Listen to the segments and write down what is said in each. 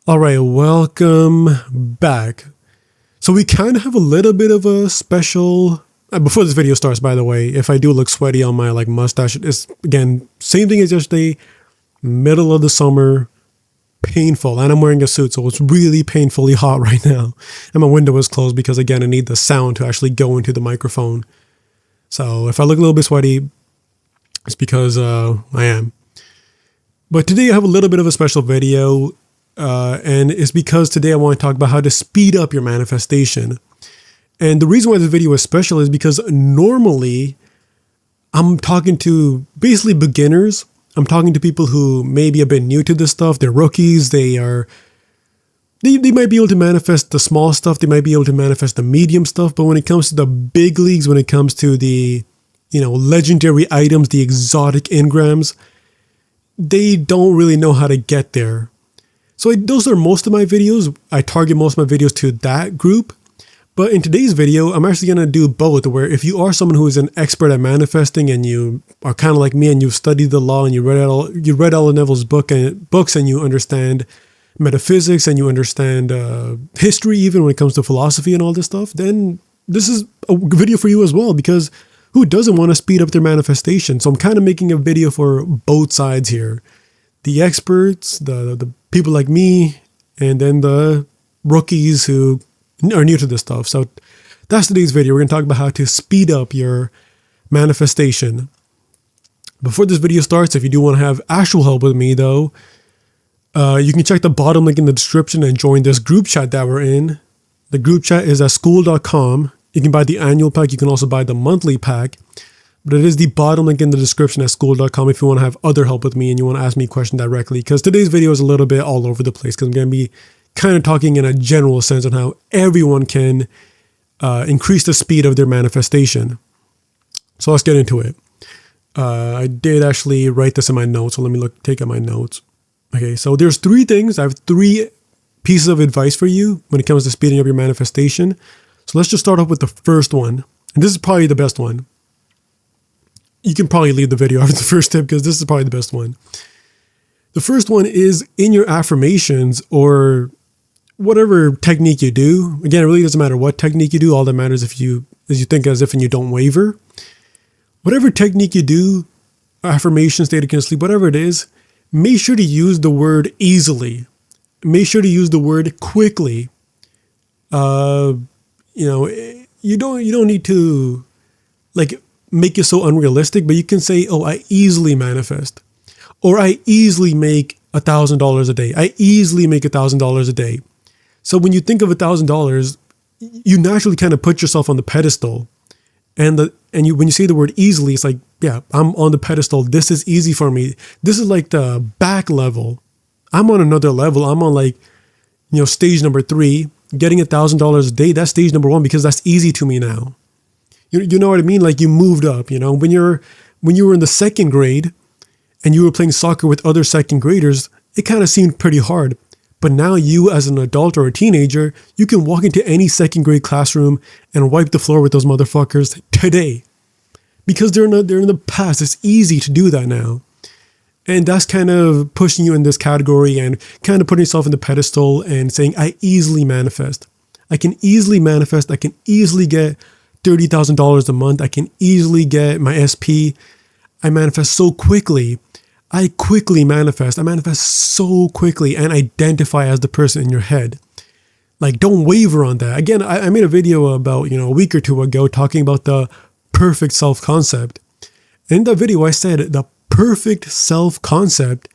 All right, welcome back. So we kind of have a little bit of a special. Before this video starts, by the way, if I do look sweaty on my mustache, it's again same thing as yesterday. Middle of the summer, painful, and I'm wearing a suit, so it's really painfully hot right now. And my window is closed because again, I need the sound to actually go into the microphone. So if I look a little bit sweaty, it's because I am. But today I have a little bit of a special video. And it's because today I want to talk about how to speed up your manifestation. And the reason why this video is special is because normally I'm talking to basically beginners. I'm talking to people who may be a bit new to this stuff. They're rookies. They might be able to manifest the small stuff. They might be able to manifest the medium stuff. But when it comes to the big leagues, when it comes to the, legendary items, the exotic engrams, they don't really know how to get there. So those are most of my videos. I target most of my videos to that group. But in today's video, I'm actually going to do both, where if you are someone who is an expert at manifesting and you are kind of like me and you've studied the law and you read all of Neville's books and you understand metaphysics and you understand history, even when it comes to philosophy and all this stuff, then this is a video for you as well, because who doesn't want to speed up their manifestation? So I'm kind of making a video for both sides here. The experts, the people like me, and then the rookies who are new to this stuff. So that's today's video. We're going to talk about how to speed up your manifestation. Before this video starts, if you do want to have actual help with me though, you can check the bottom link in the description and join this group chat that we're in. The group chat is at school.com. You can buy the annual pack. You can also buy the monthly pack. But it is the bottom link in the description at school.com if you want to have other help with me and you want to ask me a question directly. Because today's video is a little bit all over the place, because I'm going to be kind of talking in a general sense on how everyone can increase the speed of their manifestation. So let's get into it. I did actually write this in my notes, so let me take out my notes. Okay, so there's three things. I have three pieces of advice for you when it comes to speeding up your manifestation. So let's just start off with the first one. And this is probably the best one. You can probably leave the video after the first tip because this is probably the best one. The first one is in your affirmations or whatever technique you do. Again, it really doesn't matter what technique you do. All that matters is you think as if and you don't waver. Whatever technique you do, affirmation, state of conscious sleep, whatever it is, make sure to use the word easily. Make sure to use the word quickly. You don't need to make it so unrealistic, but you can say, oh, I easily manifest, or I easily make $1,000 a day. I easily make $1,000 a day. So when you think of $1,000, you naturally kind of put yourself on the pedestal, and when you say the word easily, it's like, yeah, I'm on the pedestal. This is easy for me. This is like the back level. I'm on another level. I'm on stage number 3, getting $1,000 a day. That's stage number 1 because that's easy to me now. You know what I mean? Like you moved up, when you were in the second grade and you were playing soccer with other second graders, it kind of seemed pretty hard. But now you as an adult or a teenager, you can walk into any second grade classroom and wipe the floor with those motherfuckers today because they're in the past. It's easy to do that now. And that's kind of pushing you in this category and kind of putting yourself in the pedestal and saying, I easily manifest. I can easily manifest. I can easily get $30,000 a month. I can easily get my SP. I manifest so quickly. I quickly manifest. I manifest so quickly and identify as the person in your head. Don't waver on that. Again, I made a video about, a week or two ago talking about the perfect self-concept. In that video, I said the perfect self-concept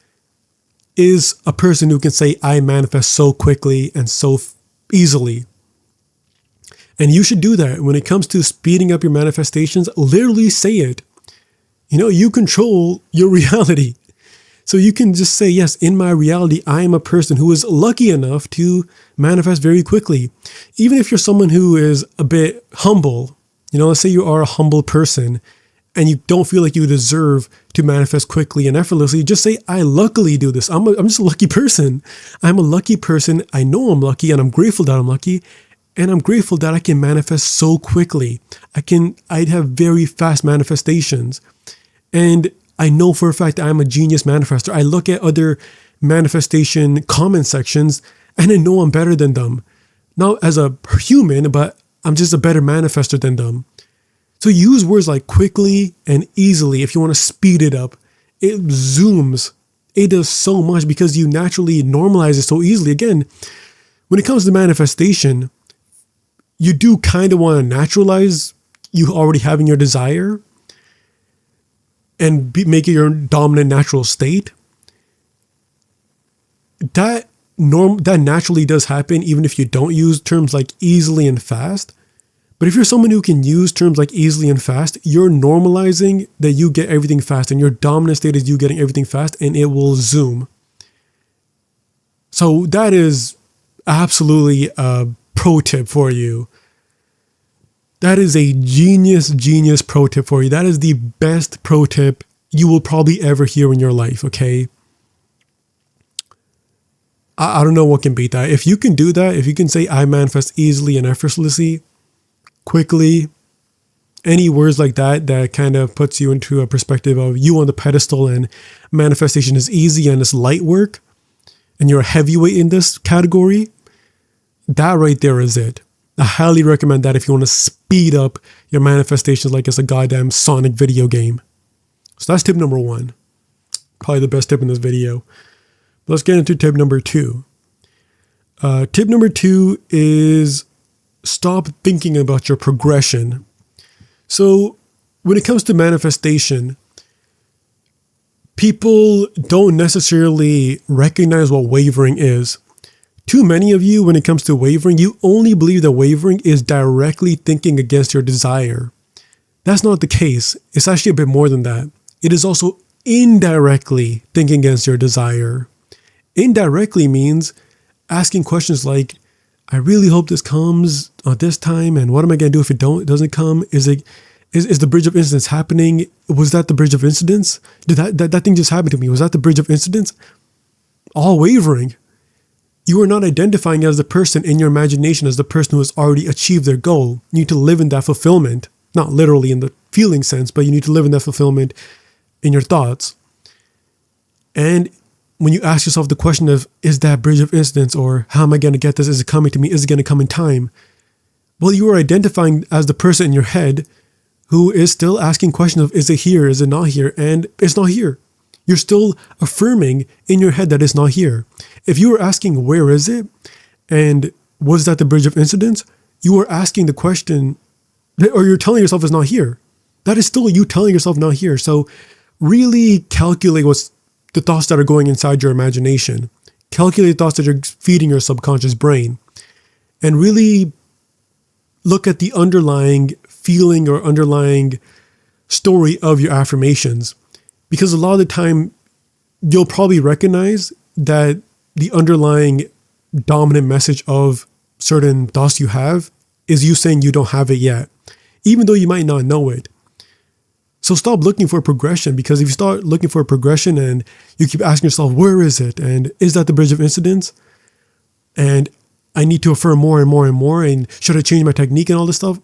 is a person who can say, I manifest so quickly and so easily. And you should do that when it comes to speeding up your manifestations. Literally say it. You control your reality. So you can just say, yes, in my reality, I am a person who is lucky enough to manifest very quickly. Even if you're someone who is a bit humble, let's say you are a humble person and you don't feel like you deserve to manifest quickly and effortlessly, just say, I luckily do this. I'm just a lucky person. I'm a lucky person. I know I'm lucky and I'm grateful that I'm lucky. And I'm grateful that I can manifest so quickly. I'd have very fast manifestations. And I know for a fact that I'm a genius manifester. I look at other manifestation comment sections and I know I'm better than them. Not as a human, but I'm just a better manifester than them. So use words like quickly and easily if you want to speed it up. It zooms. It does so much because you naturally normalize it so easily. Again, when it comes to manifestation, you do kind of want to naturalize you already having your desire and make it your dominant natural state. That naturally does happen even if you don't use terms like easily and fast. But if you're someone who can use terms like easily and fast, you're normalizing that you get everything fast, and your dominant state is you getting everything fast, and it will zoom. So that is absolutely a pro tip for you. That is a genius pro tip for you. That is the best pro tip you will probably ever hear in your life, okay? I don't know what can beat that. If you can do that, if you can say I manifest easily and effortlessly, quickly, any words like that kind of puts you into a perspective of you on the pedestal and manifestation is easy and it's light work and you're a heavyweight in this category, that right there is it. I highly recommend that if you want to speed up your manifestations like it's a goddamn Sonic video game. So that's tip number 1. Probably the best tip in this video. Let's get into tip number 2. Tip number 2 is stop thinking about your progression. So when it comes to manifestation, people don't necessarily recognize what wavering is. Too many of you, when it comes to wavering, you only believe that wavering is directly thinking against your desire. That's not the case. It's actually a bit more than that. It is also indirectly thinking against your desire. Indirectly means asking questions like, I really hope this comes at this time, and what am I going to do if it doesn't come? Is the bridge of incidents happening? Was that the bridge of incidents? Did that thing just happen to me? Was that the bridge of incidents? All wavering. You are not identifying as the person in your imagination as the person who has already achieved their goal. You need to live in that fulfillment, not literally in the feeling sense, but you need to live in that fulfillment in your thoughts. And when you ask yourself the question of, is that bridge of incidents, or how am I going to get this? Is it coming to me? Is it going to come in time? Well, you are identifying as the person in your head who is still asking questions of, is it here? Is it not here? And it's not here. You're still affirming in your head that it's not here. If you were asking, where is it? And was that the bridge of incidents? You are asking the question, or you're telling yourself it's not here. That is still you telling yourself not here. So really calculate what's the thoughts that are going inside your imagination. Calculate the thoughts that you're feeding your subconscious brain. And really look at the underlying feeling or underlying story of your affirmations. Because a lot of the time, you'll probably recognize that the underlying dominant message of certain thoughts you have is you saying you don't have it yet, even though you might not know it. So stop looking for progression, because if you start looking for progression and you keep asking yourself, where is it? And is that the bridge of incidents? And I need to affirm more and more and more. And should I change my technique and all this stuff?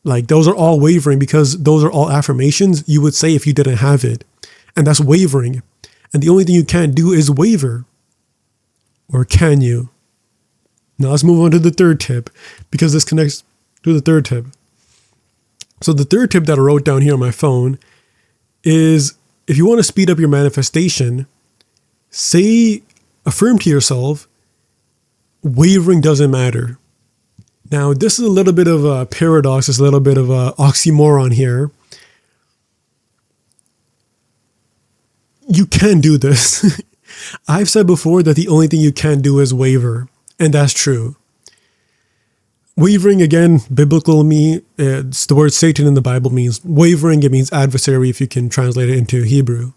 Like, those are all wavering, because those are all affirmations you would say if you didn't have it. And that's wavering. And the only thing you can't do is waver. Or can you? Now let's move on to the third tip, because this connects to the third tip. So the third tip that I wrote down here on my phone is, if you want to speed up your manifestation, affirm to yourself, wavering doesn't matter. Now, this is a little bit of a paradox, it's a little bit of an oxymoron here. You can do this. I've said before that the only thing you can do is waver, and that's true. Wavering, again, biblical it's the word Satan in the Bible means wavering. It means adversary if you can translate it into Hebrew.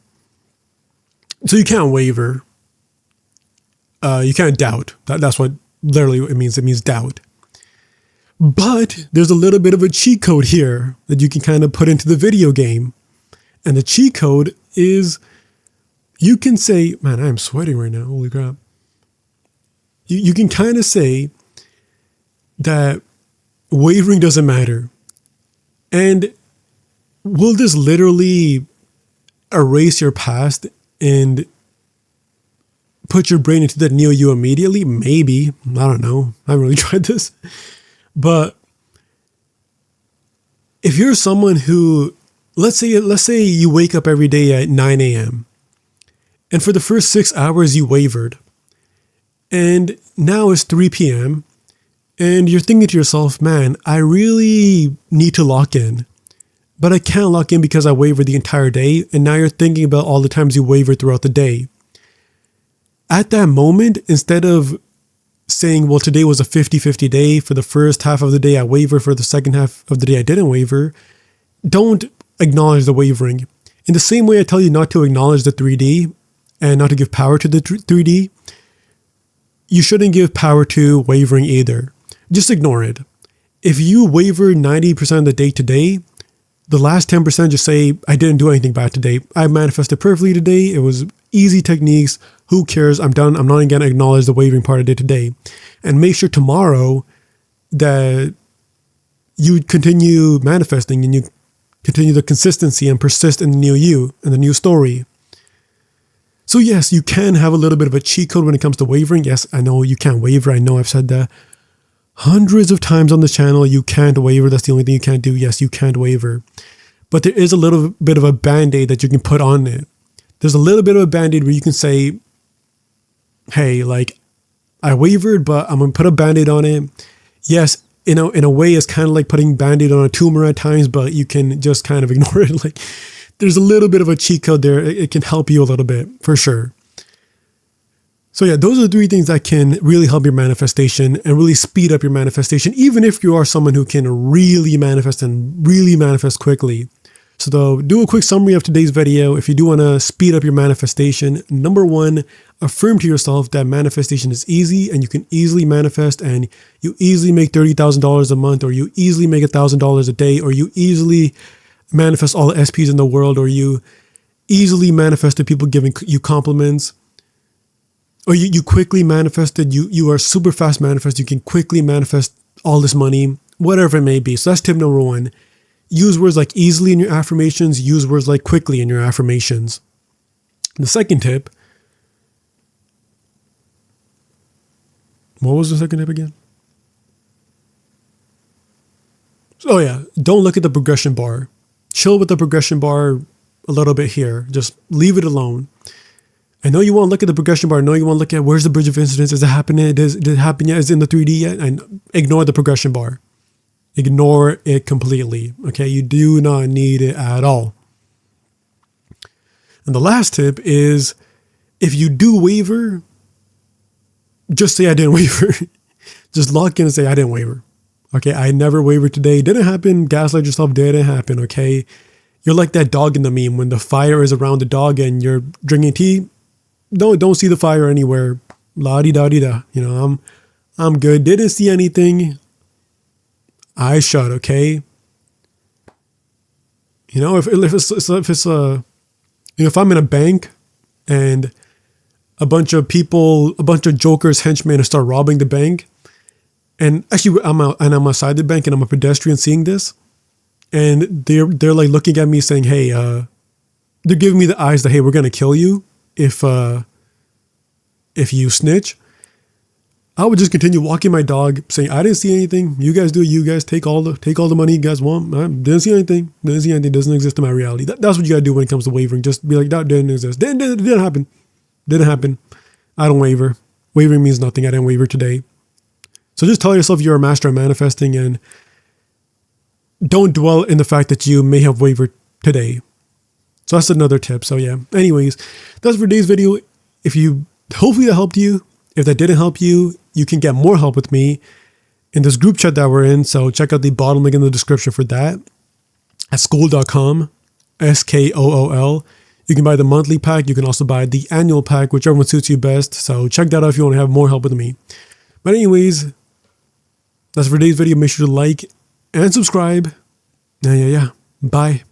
So you can't waver. You can't doubt. That's what literally it means. It means doubt. But there's a little bit of a cheat code here that you can kind of put into the video game. And the cheat code is, you can say, man, I'm sweating right now. Holy crap. You can kind of say that wavering doesn't matter. And will this literally erase your past and put your brain into that neo you immediately. Maybe, I don't know. I haven't really tried this, but if you're someone who, let's say you wake up every day at 9 a.m. and for the first 6 hours you wavered, and now it's 3 p.m. and you're thinking to yourself, man, I really need to lock in, but I can't lock in because I wavered the entire day. And now you're thinking about all the times you wavered throughout the day. At that moment, instead of saying, well, today was a 50-50 day. For the first half of the day, I wavered. For the second half of the day, I didn't waver. Don't acknowledge the wavering. In the same way I tell you not to acknowledge the 3D and not to give power to the 3D, you shouldn't give power to wavering either. Just ignore it. If you waver 90% of the day today, the last 10% just say, I didn't do anything bad today. I manifested perfectly today. It was easy techniques. Who cares? I'm done. I'm not even going to acknowledge the wavering part I did today. And make sure tomorrow that you continue manifesting and you continue the consistency and persist in the new you and the new story. So yes, you can have a little bit of a cheat code when it comes to wavering. Yes, I know you can't waver. I know I've said that hundreds of times on the channel. You can't waver. That's the only thing you can't do. Yes, you can't waver. But there is a little bit of a band-aid that you can put on it. There's a little bit of a band-aid where you can say, hey, like, I wavered, but I'm going to put a band-aid on it. Yes, in a way, it's kind of like putting band-aid on a tumor at times, but you can just kind of ignore it. Like, there's a little bit of a cheat code there. It can help you a little bit, for sure. So yeah, those are the 3 things that can really help your manifestation and really speed up your manifestation, even if you are someone who can really manifest and really manifest quickly. So do a quick summary of today's video. If you do want to speed up your manifestation, number 1, affirm to yourself that manifestation is easy and you can easily manifest and you easily make $30,000 a month, or you easily make $1,000 a day, or you easily manifest all the SPs in the world, or you easily manifested people giving you compliments, or you quickly manifested, you are super fast manifest, you can quickly manifest all this money, whatever it may be. So that's tip number 1. Use words like easily in your affirmations, use words like quickly in your affirmations. The second tip, what was the second tip again? Oh yeah, don't look at the progression bar. Chill with the progression bar a little bit here. Just leave it alone. I know you want to look at the progression bar. I know you want to look at where's the bridge of incidence. Is it happening? Did it happen yet? Is it in the 3D yet? And ignore the progression bar. Ignore it completely. Okay, you do not need it at all. And the last tip is, if you do waver, just say I didn't waver. Just lock in and say I didn't waver. Okay, I never wavered today. Didn't happen. Gaslight yourself. Didn't happen. Okay, you're like that dog in the meme when the fire is around the dog and you're drinking tea. Don't see the fire anywhere. La-di-da-di-da. You know, I'm good. Didn't see anything. Eyes shut. Okay. You know, if I'm in a bank and a bunch of jokers, henchmen start robbing the bank, and actually I'm outside the bank and I'm a pedestrian seeing this, and they're like looking at me saying, hey, they're giving me the eyes that, hey, we're gonna kill you if you snitch. I would just continue walking my dog, saying, I didn't see anything. You guys do. You guys take all the money you guys want. I didn't see anything. Didn't see anything. Doesn't exist in my reality. That's what you gotta do when it comes to wavering. Just be like, that didn't exist. Didn't happen. Didn't happen. I don't waver. Wavering means nothing. I didn't waver today. So just tell yourself you're a master at manifesting and don't dwell in the fact that you may have wavered today. So that's another tip. So yeah. Anyways, that's for today's video. Hopefully that helped you. If that didn't help you, you can get more help with me in this group chat that we're in. So check out the bottom link in the description for that at skool.com, SKOOL. You can buy the monthly pack. You can also buy the annual pack, whichever one suits you best. So check that out if you want to have more help with me. But anyways, that's for today's video. Make sure to like and subscribe. Yeah. Bye.